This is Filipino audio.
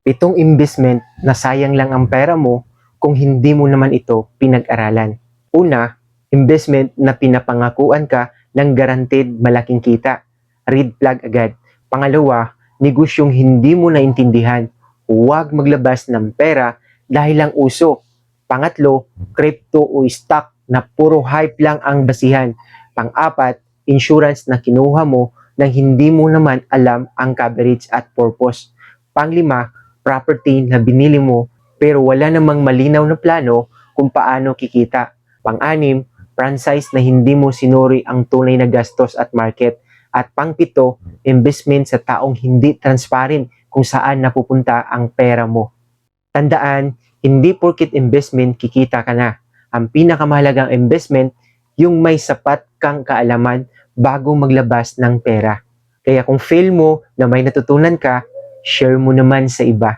Pitong investment na sayang lang ang pera mo kung hindi mo naman ito pinag-aralan. Una, investment na pinapangakuan ka ng guaranteed malaking kita. Red flag agad. Pangalawa, negosyong hindi mo naintindihan. Huwag maglabas ng pera dahil lang uso. Pangatlo, crypto o stock na puro hype lang ang basihan. Pang-apat, insurance na kinuha mo nang hindi mo naman alam ang coverage at purpose. Panglima, property na binili mo pero wala namang malinaw na plano kung paano kikita. Pang-anim, franchise na hindi mo sinuri ang tunay na gastos at market. At pang-pito, investment sa taong hindi transparent kung saan napupunta ang pera mo. Tandaan, hindi porket investment kikita ka na. Ang pinakamahalagang investment, yung may sapat kang kaalaman bago maglabas ng pera. Kaya kung fail mo na may natutunan ka, share mo naman sa iba.